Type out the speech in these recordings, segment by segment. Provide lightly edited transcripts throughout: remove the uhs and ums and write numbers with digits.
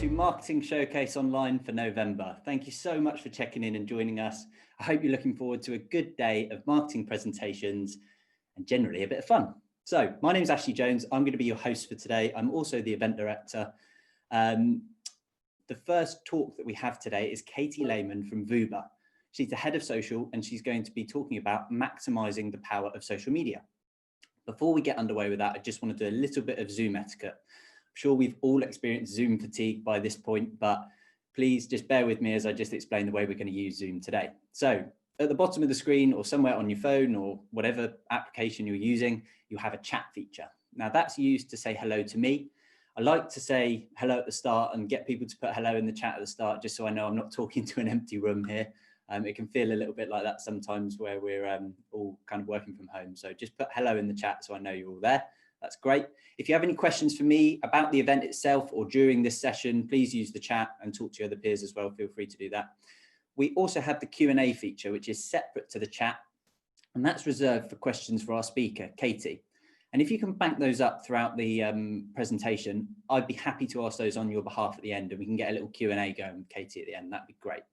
to Marketing Showcase Online for November. Thank you so much for checking in and joining us. I hope you're looking forward to a good day of marketing presentations and generally a bit of fun. So my name is Ashley Jones. I'm going to be your host for today. I'm also the event director. The first talk that we have today is Katie Lehman from Vooba. She's the head of social and she's going to be talking about maximising the power of social media. Before we get underway with that, I just want to do a little bit of Zoom etiquette. I'm sure we've all experienced Zoom fatigue by this point, but please just bear with me as I just explain the way we're going to use Zoom today. So at the bottom of the screen or somewhere on your phone or whatever application you're using, you have a chat feature. Now that's used to say hello to me. I like to say hello at the start and get people to put hello in the chat at the start, just so I know I'm not talking to an empty room here. It can feel a little bit like that sometimes where we're all kind of working from home. So just put hello in the chat so I know you're all there. That's great. If you have any questions for me about the event itself or during this session, please use the chat and talk to your other peers as well. Feel free to do that. We also have the Q&A feature, which is separate to the chat, and that's reserved for questions for our speaker, Katie. And if you can bank those up throughout the presentation, I'd be happy to ask those on your behalf at the end, and we can get a little Q&A going with Katie at the end. That'd be great.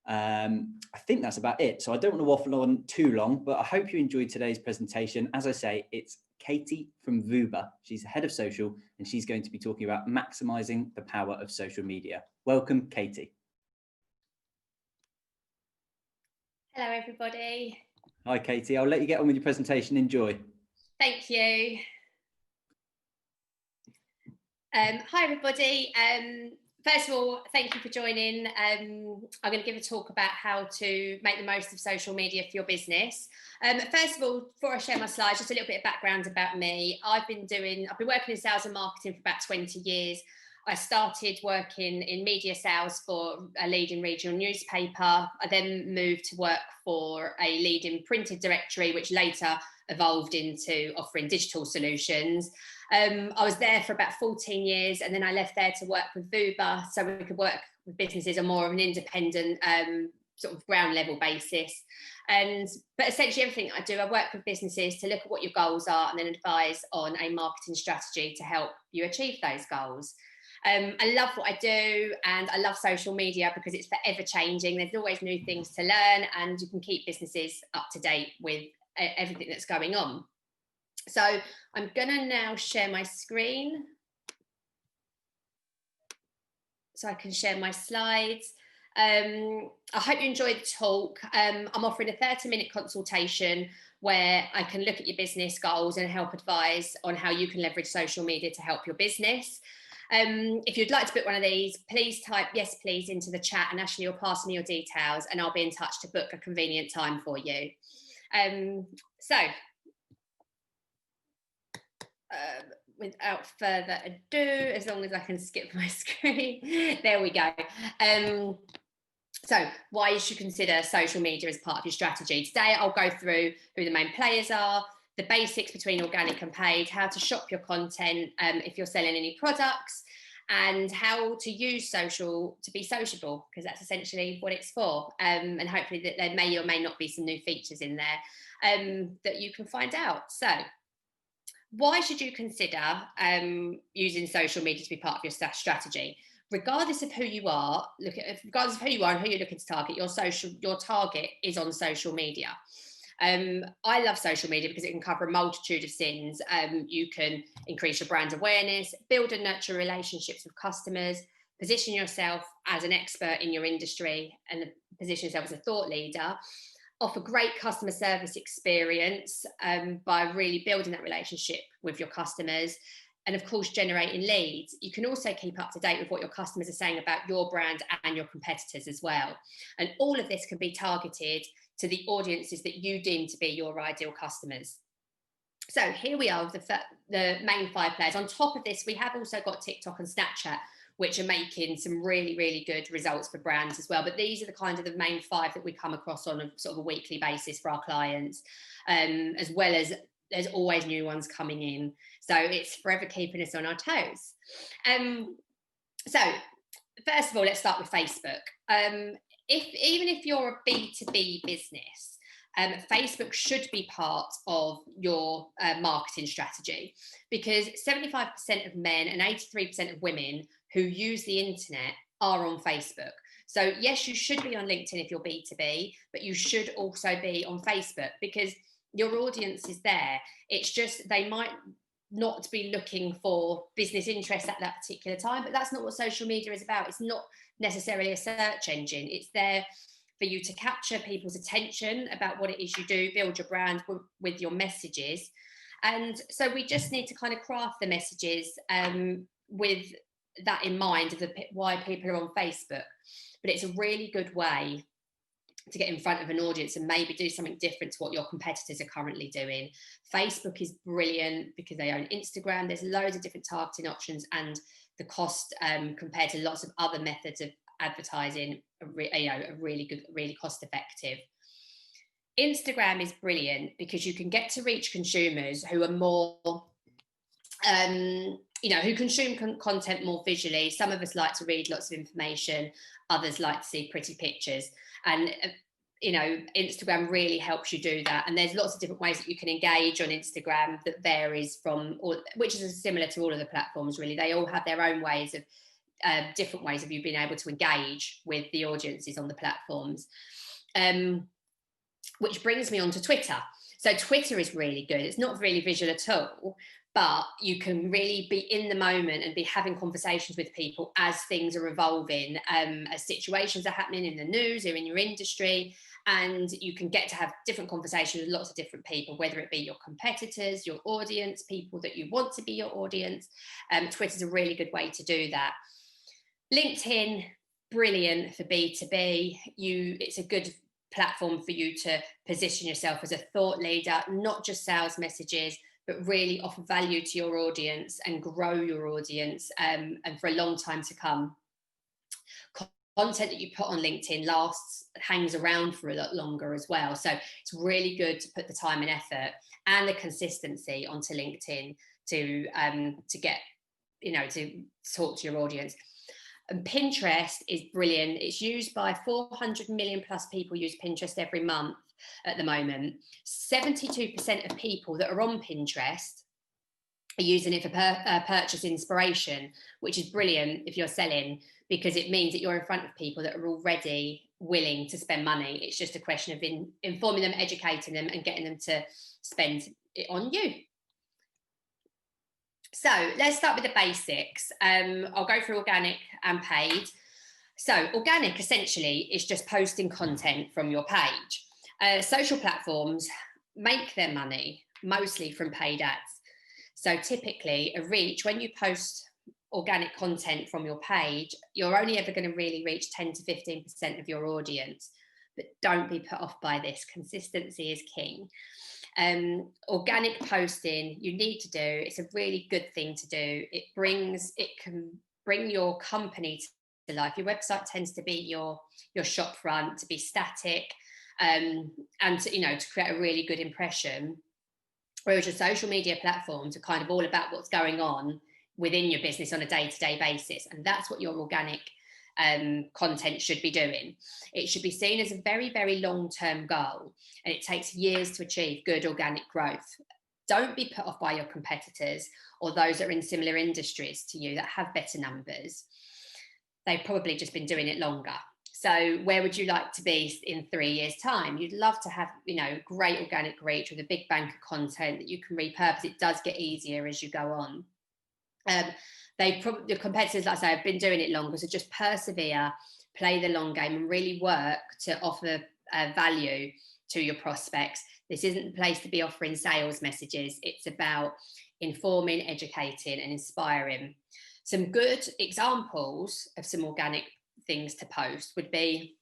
I think that's about it. So I don't want to waffle on too long, but I hope you enjoyed today's presentation. As I say, it's Katie from Vooba. She's the head of social, and she's going to be talking about maximising the power of social media. Welcome, Katie. Hello, everybody. Hi, Katie. I'll let you get on with your presentation. Enjoy. Thank you. Hi, everybody. First of all, thank you for joining. I'm going to give a talk about how to make the most of social media for your business. First of all, before I share my slides, just a little bit of background about me. I've been working in sales and marketing for about 20 years. I started working in media sales for a leading regional newspaper. I then moved to work for a leading printed directory, which later evolved into offering digital solutions. I was there for about 14 years, and then I left there to work with Vooba, so we could work with businesses on more of an independent sort of ground level basis. But essentially everything I do, I work with businesses to look at what your goals are and then advise on a marketing strategy to help you achieve those goals. I love what I do, and I love social media because it's forever changing. There's always new things to learn, and you can keep businesses up to date with everything that's going on. So I'm going to now share my screen so I can share my slides. I hope you enjoyed the talk. I'm offering a 30-minute consultation where I can look at your business goals and help advise on how you can leverage social media to help your business. If you'd like to book one of these, please type yes please into the chat, and Ashley will pass me your details and I'll be in touch to book a convenient time for you. Without further ado, as long as I can skip my screen, there we go. So why you should consider social media as part of your strategy. Today I'll go through who the main players are, the basics between organic and paid, how to shop your content if you're selling any products, and how to use social to be sociable, because that's essentially what it's for. And hopefully that there may or may not be some new features in there that you can find out. So why should you consider using social media to be part of your strategy? Regardless of who you are, regardless of who you are and who you're looking to target, your target is on social media. I love social media because it can cover a multitude of sins. You can increase your brand awareness, build and nurture relationships with customers, position yourself as an expert in your industry and position yourself as a thought leader, offer great customer service experience by really building that relationship with your customers, and of course generating leads. You can also keep up to date with what your customers are saying about your brand and your competitors as well. And all of this can be targeted to the audiences that you deem to be your ideal customers. So here we are with the main 5 players. On top of this, we have also got TikTok and Snapchat, which are making some really, really good results for brands as well. But these are the kind of the main 5 that we come across on a sort of a weekly basis for our clients, as well as there's always new ones coming in. So it's forever keeping us on our toes. So first of all, let's start with Facebook. Even if you're a B2B business, Facebook should be part of your marketing strategy, because 75% of men and 83% of women who use the internet are on Facebook. So yes, you should be on LinkedIn if you're B2B, but you should also be on Facebook because your audience is there. It's just they might not be looking for business interests at that particular time, but that's not what social media is about. It's not necessarily a search engine. It's there for you to capture people's attention about what it is you do, build your brand with your messages. And so we just need to kind of craft the messages with that in mind of why people are on Facebook. But it's a really good way to get in front of an audience and maybe do something different to what your competitors are currently doing. Facebook is brilliant because they own Instagram. There's loads of different targeting options, and the cost compared to lots of other methods of advertising are really good, really cost effective. Instagram is brilliant because you can get to reach consumers who are more who consume content more visually. Some of us like to read lots of information, others like to see pretty pictures, and Instagram really helps you do that. And there's lots of different ways that you can engage on Instagram that varies which is similar to all of the platforms really. They all have their own ways of different ways of you being able to engage with the audiences on the platforms, which brings me on to Twitter. So Twitter is really good. It's not really visual at all, but you can really be in the moment and be having conversations with people as things are evolving, as situations are happening in the news or in your industry. And you can get to have different conversations with lots of different people, whether it be your competitors, your audience, people that you want to be your audience. Twitter's a really good way to do that. LinkedIn, brilliant for B2B. It's a good platform for you to position yourself as a thought leader, not just sales messages, but really offer value to your audience and grow your audience and for a long time to come. Content that you put on LinkedIn hangs around for a lot longer as well. So it's really good to put the time and effort and the consistency onto LinkedIn to get, to talk to your audience. And Pinterest is brilliant. It's used by 400 million plus people use Pinterest every month at the moment. 72% of people that are on Pinterest are using it for purchase inspiration, which is brilliant if you're selling, because it means that you're in front of people that are already willing to spend money. It's just a question of informing them, educating them, and getting them to spend it on you. So let's start with the basics. I'll go through organic and paid. So organic essentially is just posting content from your page. Social platforms make their money mostly from paid ads. So typically a reach, when you post organic content from your page, you're only ever going to really reach 10 to 15% of your audience. But don't be put off by this. Consistency is king. Organic posting you need to do. It's a really good thing to do. It can bring your company to life. Your website tends to be your shop front, to be static, and to create a really good impression. Whereas your social media platforms are kind of all about what's going on within your business on a day-to-day basis, and that's what your organic content should be doing. It should be seen as a very, very long-term goal, and it takes years to achieve good organic growth. Don't be put off by your competitors or those that are in similar industries to you that have better numbers. They've probably just been doing it longer. So where would you like to be in 3 years' time? You'd love to have, great organic reach with a big bank of content that you can repurpose. It does get easier as you go on. The competitors, like I say, have been doing it longer, so just persevere, play the long game, and really work to offer value to your prospects. This isn't the place to be offering sales messages. It's about informing, educating, and inspiring. Some good examples of some organic things to post would be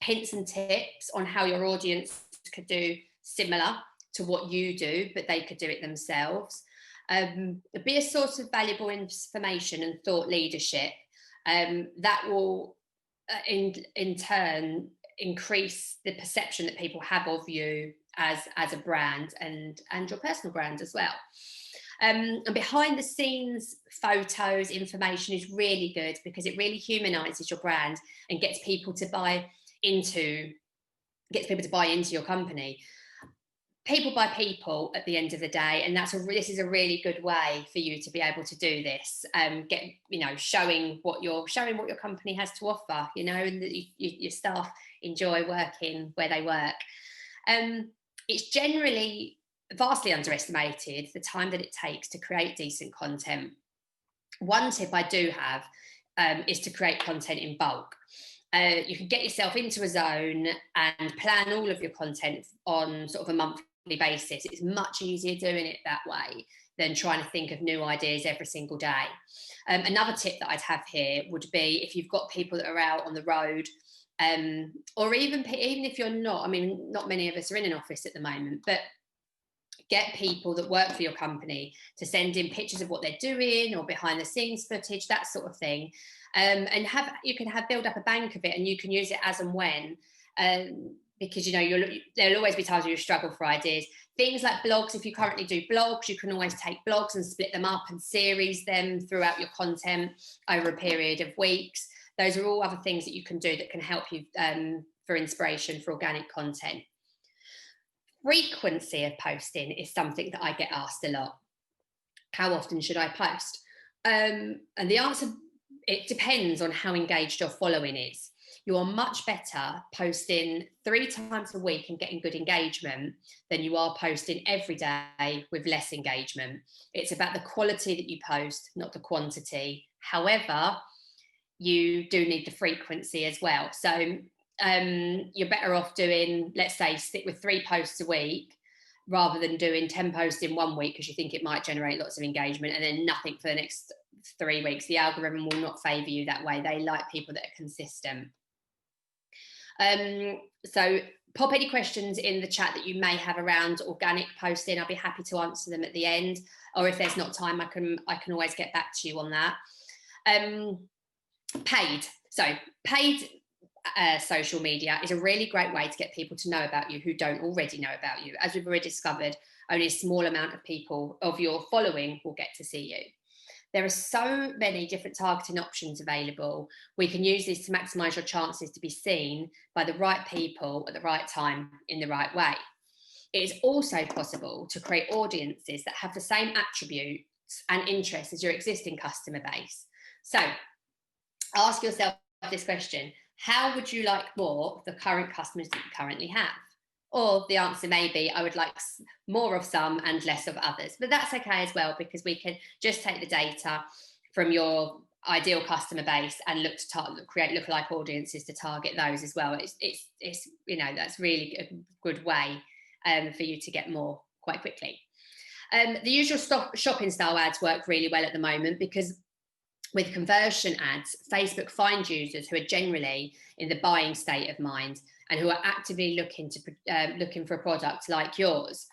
hints and tips on how your audience could do similar to what you do, but they could do it themselves. Be a source of valuable information and thought leadership that will in turn increase the perception that people have of you as a brand and your personal brand as well. And behind the scenes photos, information is really good because it really humanizes your brand and gets people to buy into your company. people by people at the end of the day, and this is a really good way for you to be able to do this. Get, you know, showing what your company has to offer, you know, and that your staff enjoy working where they work. It's generally vastly underestimated the time that it takes to create decent content. One tip I do have is to create content in bulk. You can get yourself into a zone and plan all of your content on sort of a monthly basis. It's much easier doing it that way than trying to think of new ideas every single day. Another tip that I'd have here would be, if you've got people that are out on the road, or even if you're not, I mean, not many of us are in an office at the moment, but get people that work for your company to send in pictures of what they're doing or behind the scenes footage, that sort of thing. And you can build up a bank of it, and you can use it as and when, because, you know, there'll always be times where you struggle for ideas. Things like blogs, if you currently do blogs, you can always take blogs and split them up and series them throughout your content over a period of weeks. Those are all other things that you can do that can help you for inspiration for organic content. Frequency of posting is something that I get asked a lot. How often should I post? And the answer, it depends on how engaged your following is. You are much better posting 3 times a week and getting good engagement than you are posting every day with less engagement. It's about the quality that you post, not the quantity. However, you do need the frequency as well. So you're better off doing, let's say, stick with 3 posts a week rather than doing 10 posts in 1 week because you think it might generate lots of engagement and then nothing for the next 3 weeks. The algorithm will not favour you that way. They like people that are consistent. So pop any questions in the chat that you may have around organic posting. I'll be happy to answer them at the end, or if there's not time, I can always get back to you on that. Paid. So paid social media is a really great way to get people to know about you who don't already know about you. As we've already discovered, only a small amount of people of your following will get to see you. There are so many different targeting options available. We can use this to maximise your chances to be seen by the right people at the right time in the right way. It is also possible to create audiences that have the same attributes and interests as your existing customer base. So ask yourself this question: how would you like more of the current customers that you currently have? Or the answer may be, I would like more of some and less of others. But that's okay as well, because we can just take the data from your ideal customer base and look to create lookalike audiences to target those as well. It's you know, that's really a good way for you to get more quite quickly. The usual shopping style ads work really well at the moment, because with conversion ads, Facebook finds users who are generally in the buying state of mind and who are actively looking for a product like yours.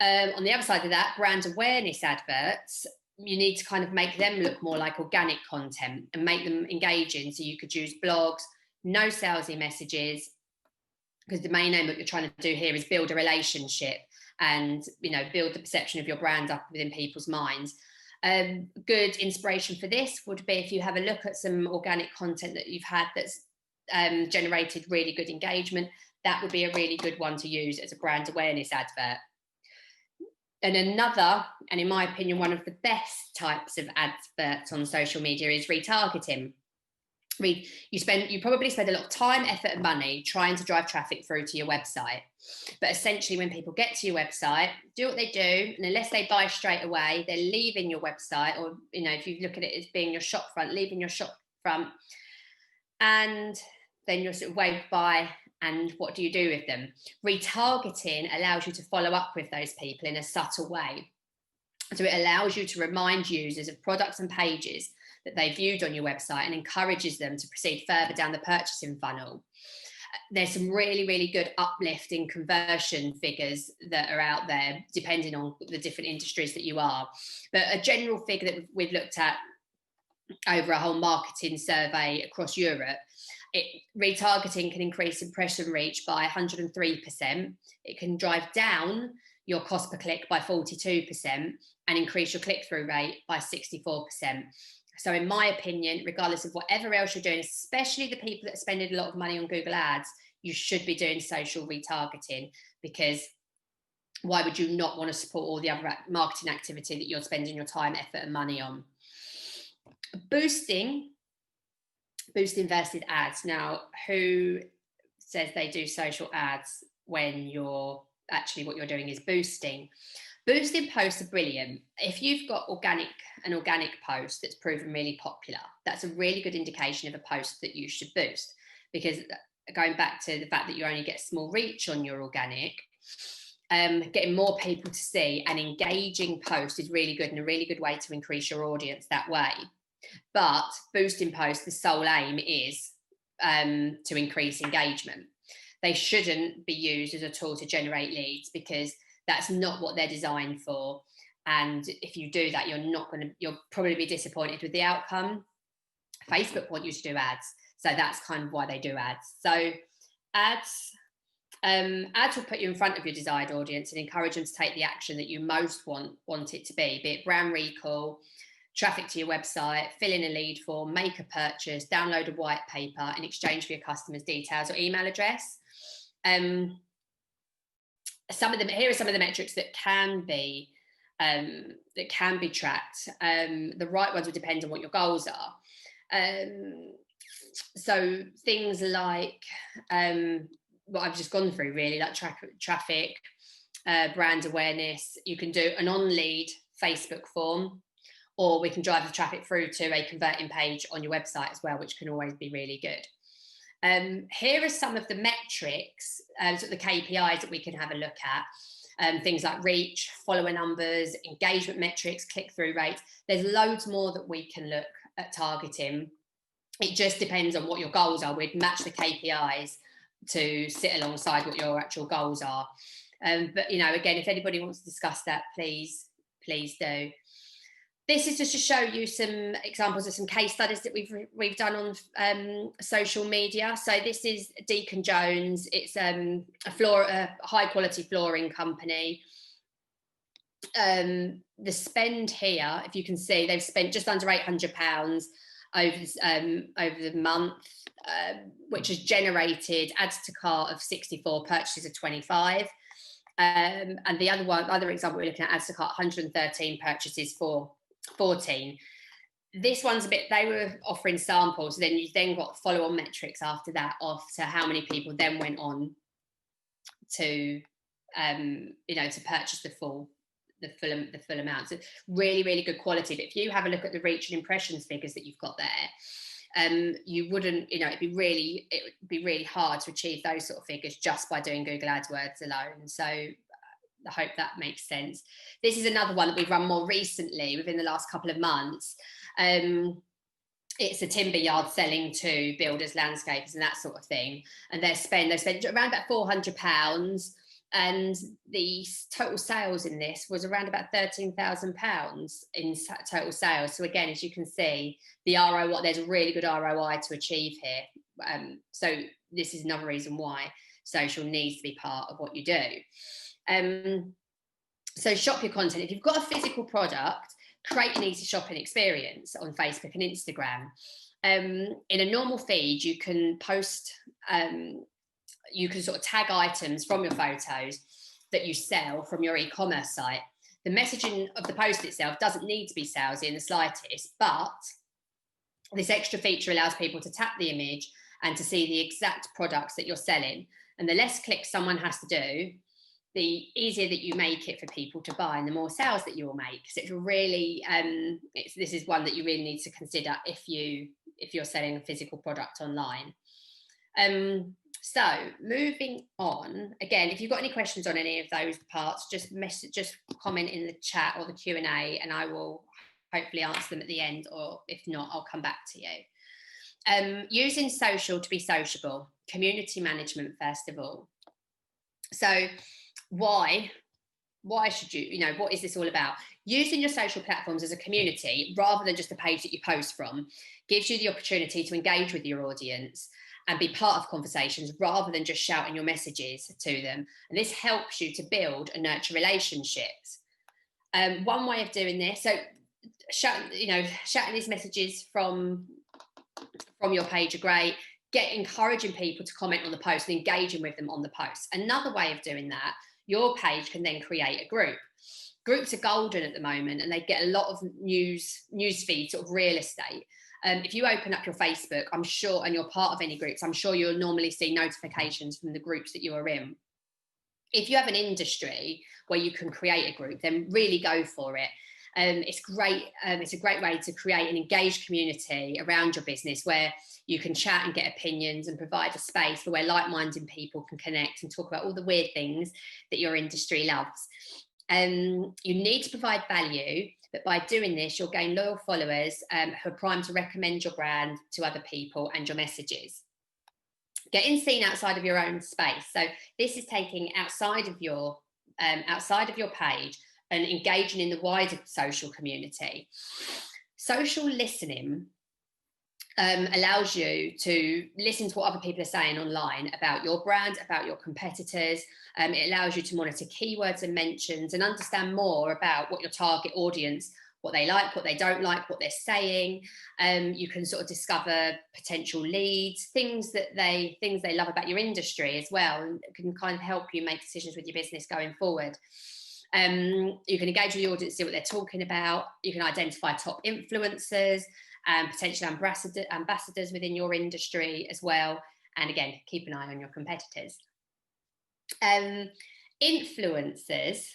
On the other side of that, brand awareness adverts, you need to kind of make them look more like organic content and make them engaging. So you could use blogs, no salesy messages, because the main aim that you're trying to do here is build a relationship and, you know, build the perception of your brand up within people's minds. Good inspiration for this would be if you have a look at some organic content that you've had that's generated really good engagement. That would be a really good one to use as a brand awareness advert. And another, and in my opinion, one of the best types of adverts on social media is retargeting. You probably spend a lot of time, effort and money trying to drive traffic through to your website. But essentially, when people get to your website, do what they do, and unless they buy straight away, they're leaving your website, or, you know, if you look at it as being your shop front, leaving your shop front, and then you're sort of waved by, and what do you do with them? Retargeting allows you to follow up with those people in a subtle way. So it allows you to remind users of products and pages that they viewed on your website and encourages them to proceed further down the purchasing funnel. There's some really, really good uplift in conversion figures that are out there, depending on the different industries that you are. But a general figure that we've looked at over a whole marketing survey across Europe, retargeting can increase impression reach by 103%. It can drive down your cost per click by 42% and increase your click-through rate by 64%. So in my opinion, regardless of whatever else you're doing, especially the people that are spending a lot of money on Google Ads, you should be doing social retargeting, because why would you not want to support all the other marketing activity that you're spending your time, effort and money on? Boosting versus ads. Now, who says they do social ads when you're actually, what you're doing is boosting? Boosting posts are brilliant. If you've got an organic post that's proven really popular, that's a really good indication of a post that you should boost, because going back to the fact that you only get small reach on your organic, getting more people to see an engaging post is really good, and a really good way to increase your audience that way. But boosting posts, the sole aim is to increase engagement. They shouldn't be used as a tool to generate leads, because that's not what they're designed for. And if you do that, you'll probably be disappointed with the outcome. Facebook want you to do ads, so that's kind of why they do ads. So ads will put you in front of your desired audience and encourage them to take the action that you most want it to be it brand recall, traffic to your website, fill in a lead form, make a purchase, download a white paper in exchange for your customer's details or email address. Here are some of the metrics that can be tracked. The right ones would depend on what your goals are. So things like what I've just gone through, really, like traffic, brand awareness. You can do an on-lead Facebook form, or we can drive the traffic through to a converting page on your website as well, which can always be really good. Here are some of the metrics, sort of the KPIs that we can have a look at. Things like reach, follower numbers, engagement metrics, click-through rates. There's loads more that we can look at targeting. It just depends on what your goals are. We'd match the KPIs to sit alongside what your actual goals are. But, again, if anybody wants to discuss that, please do. This is just to show you some examples of some case studies that we've done on social media. So this is Deacon Jones. It's a high quality flooring company. The spend here, if you can see, they've spent just under £800 over the month, which has generated adds to cart of 64, purchases of 25. And the other example we're looking at, adds to cart 113, purchases for 14. This one's they were offering samples, then you got follow-on metrics after that, off to how many people then went on to to purchase the full amount. So really, really good quality. But if you have a look at the reach and impressions figures that you've got there, you wouldn't, it'd be really hard to achieve those sort of figures just by doing Google AdWords alone. So I hope that makes sense. This is another one that we've run more recently, within the last couple of months. It's a timber yard selling to builders, landscapers and that sort of thing. And they spent around about £400, and the total sales in this was around about £13,000 in total sales. So again, as you can see, the ROI, there's a really good ROI to achieve here. So this is another reason why social needs to be part of what you do. So shop your content. If you've got a physical product, create an easy shopping experience on Facebook and Instagram. In a normal feed, you can post, you can sort of tag items from your photos that you sell from your e-commerce site. The messaging of the post itself doesn't need to be salesy in the slightest, but this extra feature allows people to tap the image and to see the exact products that you're selling. And the less clicks someone has to do, the easier that you make it for people to buy, and the more sales that you will make. So it's really, this is one that you really need to consider if you're selling a physical product online. So moving on, again, if you've got any questions on any of those parts, just comment in the chat or the Q&A, and I will hopefully answer them at the end, or if not, I'll come back to you. Using social to be sociable, community management first of all. So why should you, what is this all about? Using your social platforms as a community rather than just a page that you post from gives you the opportunity to engage with your audience and be part of conversations rather than just shouting your messages to them. And this helps you to build and nurture relationships. One way of doing this, so shouting these messages from your page are great. Encouraging people to comment on the post and engaging with them on the post. Another way of doing that, your page can then create a group. Groups are golden at the moment, and they get a lot of news feed, sort of real estate. If you open up your Facebook, I'm sure, and you're part of any groups, I'm sure you'll normally see notifications from the groups that you are in. If you have an industry where you can create a group, then really go for it. It's great. It's a great way to create an engaged community around your business where you can chat and get opinions and provide a space for where like-minded people can connect and talk about all the weird things that your industry loves. You need to provide value, but by doing this, you'll gain loyal followers who are primed to recommend your brand to other people and your messages. Getting seen outside of your own space. So this is taking outside of your page and engaging in the wider social community. Social listening allows you to listen to what other people are saying online about your brand, about your competitors. It allows you to monitor keywords and mentions and understand more about what your target audience, what they like, what they don't like, what they're saying. You can sort of discover potential leads, things they love about your industry as well, and it can kind of help you make decisions with your business going forward. You can engage with the audience, see what they're talking about. You can identify top influencers and potential ambassadors within your industry as well. And again, keep an eye on your competitors. Influencers.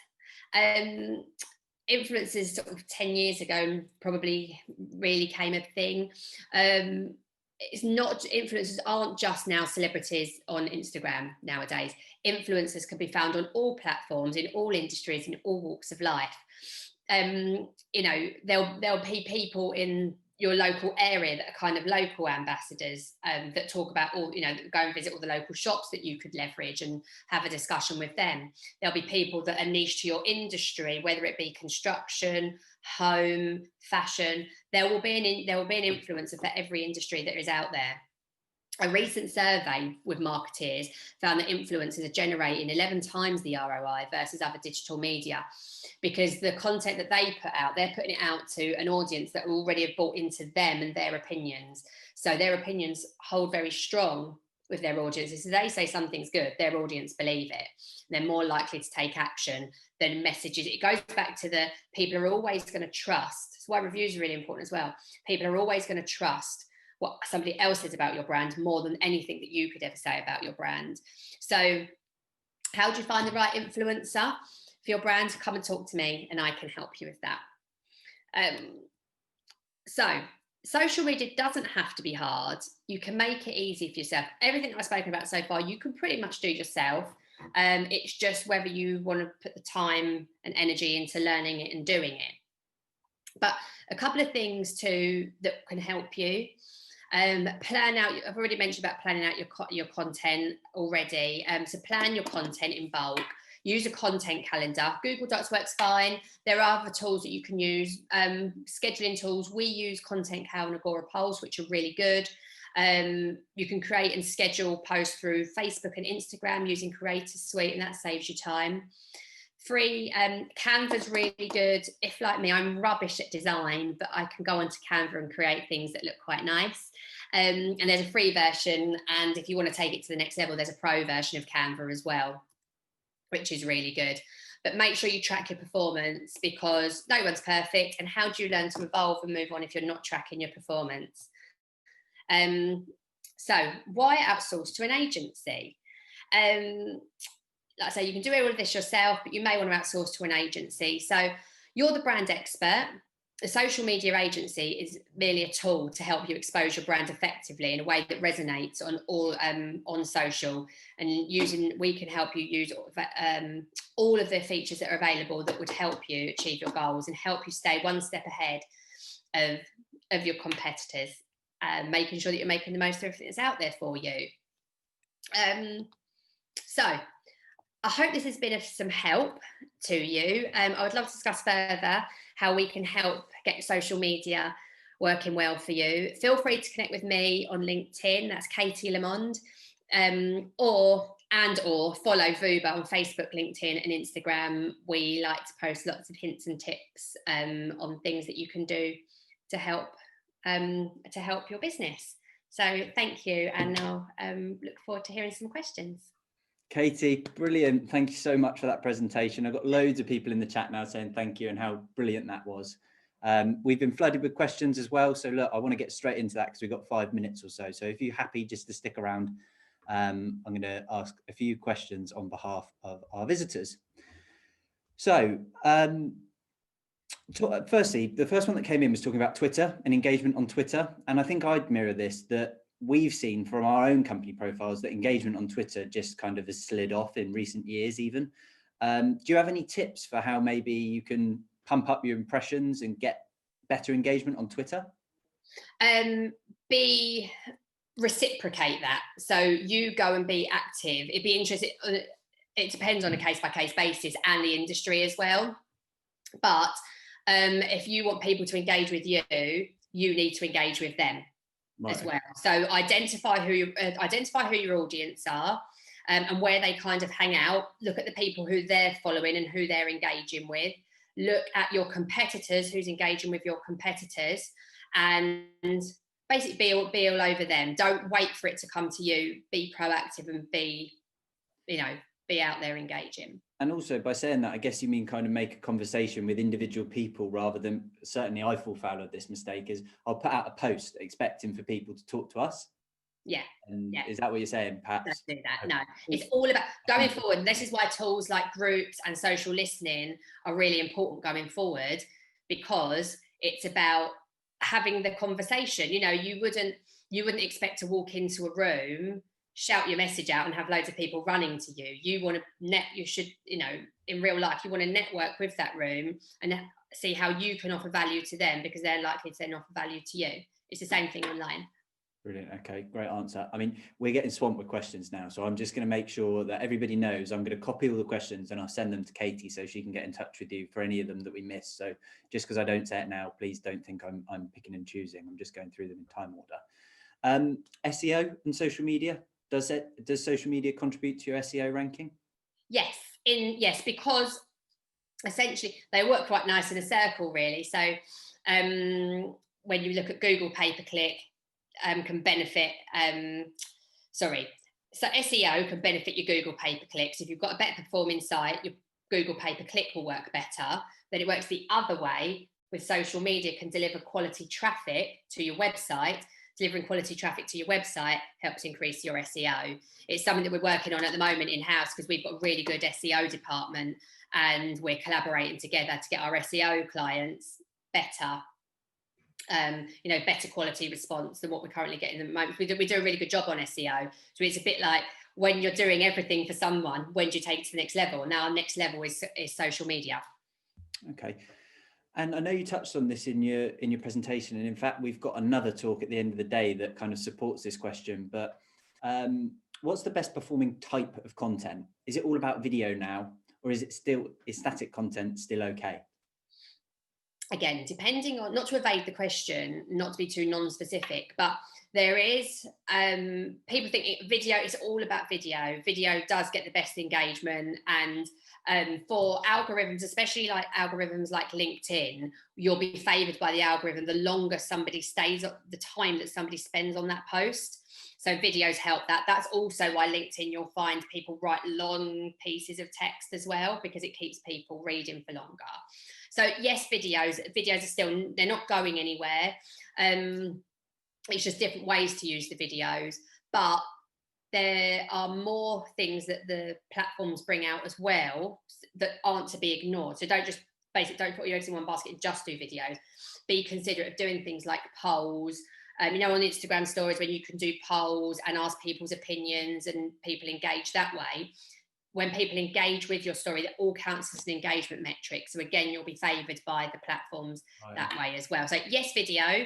Influencers sort of 10 years ago probably really came a thing. It's not, influencers aren't just now celebrities on Instagram nowadays. Influencers can be found on all platforms, in all industries, in all walks of life. You know, there'll be people in your local area that are kind of local ambassadors that talk about all, you know, go and visit all the local shops that you could leverage and have a discussion with them. There'll be people that are niche to your industry, whether it be construction, home, fashion. There will be an influencer for every industry that is out there. A recent survey with marketeers found that influencers are generating 11 times the ROI versus other digital media, because the content that they put out, they're putting it out to an audience that already have bought into them and their opinions. So their opinions hold very strong with their audiences. So they say something's good, their audience believe it. They're more likely to take action than messages. It goes back to the people are always going to trust. That's why reviews are really important as well. People are always going to trust what somebody else says about your brand more than anything that you could ever say about your brand. So how do you find the right influencer for your brand? Come and talk to me and I can help you with that. So social media doesn't have to be hard. You can make it easy for yourself. Everything I've spoken about so far, you can pretty much do yourself. It's just whether you want to put the time and energy into learning it and doing it. But a couple of things too that can help you. Plan out, I've already mentioned about planning out your content already. So plan your content in bulk. Use a content calendar. Google Docs works fine. There are other tools that you can use. Scheduling tools. We use Content Cal and Agorapulse, which are really good. You can create and schedule posts through Facebook and Instagram using Creator Suite, and that saves you time. Free. Canva's really good. If, like me, I'm rubbish at design, but I can go onto Canva and create things that look quite nice. And there's a free version, and if you want to take it to the next level, there's a pro version of Canva as well, which is really good. But make sure you track your performance, because no one's perfect. And how do you learn to evolve and move on if you're not tracking your performance? So why outsource to an agency? Like I say, you can do all of this yourself, but you may want to outsource to an agency. So you're the brand expert. A social media agency is merely a tool to help you expose your brand effectively in a way that resonates on social. And we can help you use all of the features that are available that would help you achieve your goals and help you stay one step ahead of your competitors, making sure that you're making the most of everything that's out there for you. So I hope this has been of some help to you. I would love to discuss further how we can help get social media working well for you. Feel free to connect with me on LinkedIn. That's Katie Lamond, or follow Vooba on Facebook, LinkedIn, and Instagram. We like to post lots of hints and tips on things that you can do to help your business. So thank you, and I'll look forward to hearing some questions. Katie, brilliant. Thank you so much for that presentation. I've got loads of people in the chat now saying thank you and how brilliant that was. We've been flooded with questions as well. So look, I want to get straight into that because we've got 5 minutes or so. So if you're happy just to stick around, I'm going to ask a few questions on behalf of our visitors. So firstly, the first one that came in was talking about Twitter and engagement on Twitter. And I think I'd mirror this, that we've seen from our own company profiles that engagement on Twitter just kind of has slid off in recent years even. Do you have any tips for how maybe you can pump up your impressions and get better engagement on Twitter? Reciprocate that. So you go and be active. It'd be interesting. It depends on a case-by-case basis and the industry as well. But if you want people to engage with you, you need to engage with them. Right. As well. So identify who your audience are and where they kind of hang out. Look at the people who they're following and who they're engaging with. Look at your competitors, who's engaging with your competitors, and basically be all over them. Don't wait for it to come to you. Be proactive and be out there engaging. And also by saying that, I guess you mean kind of make a conversation with individual people rather than, certainly I fall foul of this mistake, is I'll put out a post expecting for people to talk to us. Yeah. And is that what you're saying, Pat? Don't do that. No, it's all about going forward. This is why tools like groups and social listening are really important going forward, because it's about having the conversation. You wouldn't expect to walk into a room, shout your message out and have loads of people running to you. You should, in real life, you want to network with that room and see how you can offer value to them, because they're likely to then offer value to you. It's the same thing online. Brilliant. Okay, great answer. I mean, we're getting swamped with questions now, so I'm just going to make sure that everybody knows I'm going to copy all the questions and I'll send them to Katie so she can get in touch with you for any of them that we miss. So just because I don't say it now, please don't think I'm picking and choosing. I'm just going through them in time order. SEO and social media. Does social media contribute to your SEO ranking? Yes, because essentially they work quite nice in a circle, really. So when you look at Google pay-per-click, can benefit. So SEO can benefit your Google pay-per-clicks. If you've got a better performing site, your Google pay-per-click will work better. Then it works the other way with social media, can deliver quality traffic to your website. Delivering quality traffic to your website helps increase your SEO. It's something that we're working on at the moment in-house, because we've got a really good SEO department and we're collaborating together to get our SEO clients better, better quality response than what we're currently getting at the moment. We do a really good job on SEO. So it's a bit like when you're doing everything for someone, when do you take it to the next level? Now, our next level is social media. Okay. And I know you touched on this in your presentation, and in fact, we've got another talk at the end of the day that kind of supports this question. But what's the best performing type of content? Is it all about video now, or is static content still okay? Again, depending on, not to evade the question, not to be too non-specific, but there is, people think video is all about video. Video does get the best engagement, and for algorithms, especially like algorithms like LinkedIn, you'll be favored by the algorithm the longer somebody stays, the time that somebody spends on that post. So videos help that. That's also why LinkedIn, you'll find people write long pieces of text as well, because it keeps people reading for longer. So yes, videos are still, they're not going anywhere. It's just different ways to use the videos, but there are more things that the platforms bring out as well that aren't to be ignored. So don't put your eggs in one basket and just do videos. Be considerate of doing things like polls. On Instagram stories, when you can do polls and ask people's opinions and people engage that way. When people engage with your story, that all counts as an engagement metric. So again, you'll be favoured by the platforms that way as well. So yes, video,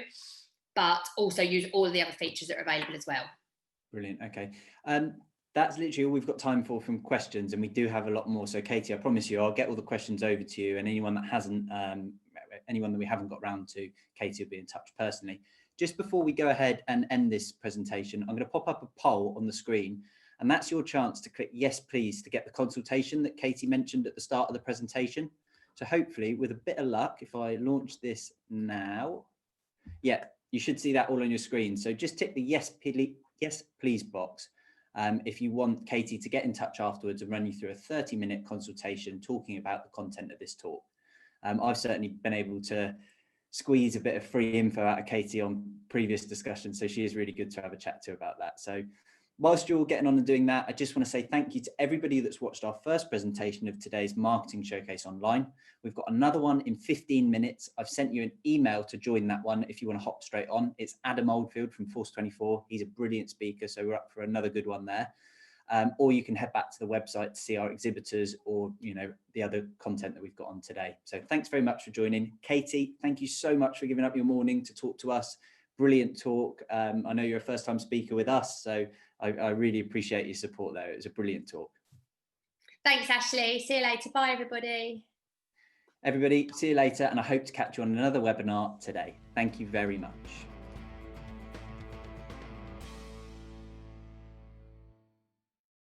but also use all of the other features that are available as well. Brilliant. Okay. That's literally all we've got time for from questions, and we do have a lot more. So Katie, I promise you, I'll get all the questions over to you, and anyone that we haven't got round to, Katie will be in touch personally. Just before we go ahead and end this presentation, I'm going to pop up a poll on the screen, and that's your chance to click yes, please, to get the consultation that Katie mentioned at the start of the presentation. So hopefully, with a bit of luck, if I launch this now, yeah, you should see that all on your screen. So just tick the yes, please box. if you want Katie to get in touch afterwards and run you through a 30-minute consultation talking about the content of this talk. I've certainly been able to squeeze a bit of free info out of Katie on previous discussions, so she is really good to have a chat to about that. So whilst you're all getting on and doing that, I just want to say thank you to everybody that's watched our first presentation of today's marketing showcase online. We've got another one in 15 minutes. I've sent you an email to join that one if you want to hop straight on. It's Adam Oldfield from Force 24. He's a brilliant speaker, so we're up for another good one there. Or you can head back to the website to see our exhibitors or, you know, the other content that we've got on today. So thanks very much for joining. Katie, thank you so much for giving up your morning to talk to us. Brilliant talk. I know you're a first-time speaker with us, so I really appreciate your support there. It was a brilliant talk. Thanks, Ashley. See you later. Bye, everybody. Everybody, see you later, and I hope to catch you on another webinar today. Thank you very much.